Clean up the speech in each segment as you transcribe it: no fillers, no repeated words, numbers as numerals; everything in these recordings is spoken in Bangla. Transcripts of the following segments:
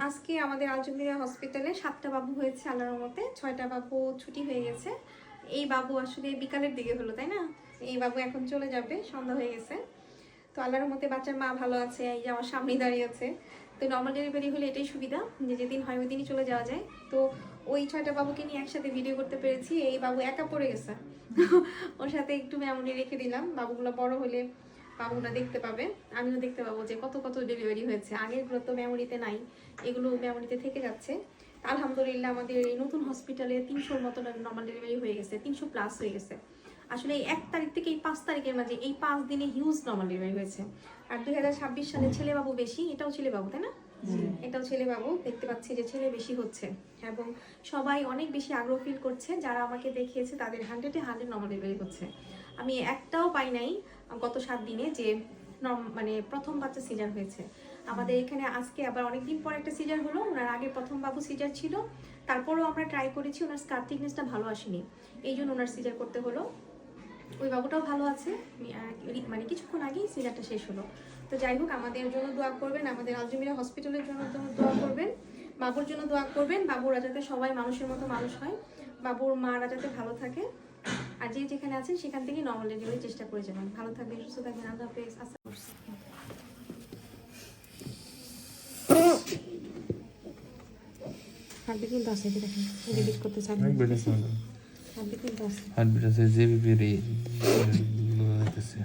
আজকে আমাদের আলজমিরা হসপিটালে 7টা বাবু হয়েছে আল্লাহর রহমতে, 6টা বাবু ছুটি হয়ে গেছে। এই বাবু আসলে বিকালের দিকে হলো, তাই না? এই বাবু এখন চলে যাবে, সন্ধ্যা হয়ে গেছে। তো আল্লাহর রহমতে বাচ্চার মা ভালো আছে, এই যে আমার সামনেই দাঁড়িয়ে আছে। তো নর্মাল ডেলিভারি হলে এটাই সুবিধা যে যেদিন হয় ওই দিনই চলে যাওয়া যায়। তো ওই 6টা বাবুকে নিয়ে একসাথে ভিডিও করতে পেরেছি। এই বাবু একা পড়ে গেছে, ওর সাথে একটু মেমোরি রেখে দিলাম। বাবুগুলো বড় হলে বাবুটা দেখতে পাবে, আমিও দেখতে পাবো যে কত কত ডেলিভারি হয়েছে। আগেরগুলো তো মেমোরিতে নাই, এগুলো মেমোরিতে থেকে যাচ্ছে। আলহামদুলিল্লাহ আমাদের এই নতুন হসপিটালে 300-র মতো নর্মাল ডেলিভারি হয়ে গেছে, 300+ হয়ে গেছে। আসলে এই 1 তারিখ থেকে এই 5 তারিখের মাঝে এই 5 দিনে হিউজ নর্মাল ডেলিভারি হয়েছে। আর 2026 সালে ছেলে বাবু বেশি, এটাও ছেলে বাবু, তাই না? এটাও ছেলে বাবু। দেখতে পাচ্ছি যে ছেলে বেশি হচ্ছে এবং সবাই অনেক বেশি আগ্রহ ফিল করছে। যারা আমাকে দেখিয়েছে তাদের 100-এ 100 নর্মাল ডেলিভারি হচ্ছে। আমি একটাও পাই নাই গত 7 দিনে যে মানে প্রথম বাচ্চা সিজার হয়েছে। আমাদের এখানে আজকে আবার অনেকদিন পর একটা সিজার হলো। ওনার আগে প্রথম বাবু সিজার ছিল, তারপরেও আমরা ট্রাই করেছি, ওনার স্কার থিকনেসটা ভালো আসেনি, এই জন্য ওনার সিজার করতে হলো। ওই বাবুটাও ভালো আছে, মানে কিছুক্ষণ আগেই সিজারটা শেষ হলো। তো যাই হোক, আমাদের জন্য দোয়া করবেন, আমাদের আলজমিরা হসপিটালের জন্য দোয়া করবেন, বাবুর জন্য দোয়া করবেন। বাবুরা যাতে সবাই মানুষের মতো মানুষ হয়, বাবুর মারা যাতে ভালো থাকে। আর যে যেখানে আছেন সেখান থেকে নর্মাল ডেলিভারির চেষ্টা করে যাবেন। ভালো থাকবেন, সুস্থ থাকবেন। আল্লাহ হাফেজ। হার্টবিট কিন্তু আছে, দেখেন রিপিট করতে চান। হার্টবিট কিন্তু আছে, হার্টবিট আছে, যে বিপিরি আছে।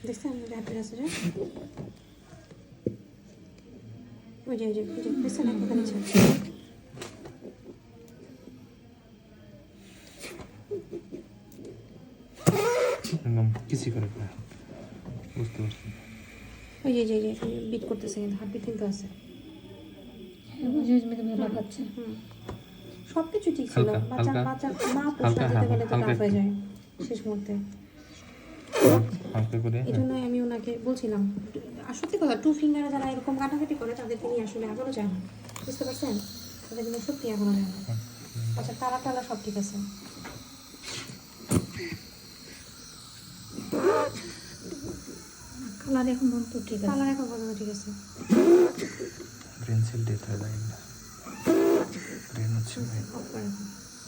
দেখছেন হার্টবিট আছে রে, ওই যে দেখছেন একটা নিচে। কিছু করে না, বুঝতে পারছি। ওই যে বিট করতেছে, কিন্তু হার্টবিট কিন্তু আছে। সবকিছু ঠিক ছিল, বাচ্চা মা পোষা যেতে গেলে তো টাফ হয়ে যায় শেষ মুহূর্তে। এই জন্যই আমি ওনাকে বলছিলাম, আর সত্যি কথা, 2 ফিঙ্গারে যারা এরকম কাটাকাটি করে তাদেরকে নিয়ে আসলে এখনো যায় না, বুঝতে পারছেন? তাদের জন্য সত্যি এখনো যায় না। আচ্ছা, টালা সব ঠিক আছে। কালার এখন পর্যন্ত ঠিক আছে, কালার এখন পর্যন্ত ঠিক আছে। ব্রেন সেল ডেথ হয়ে যায় না, ব্রেন হচ্ছে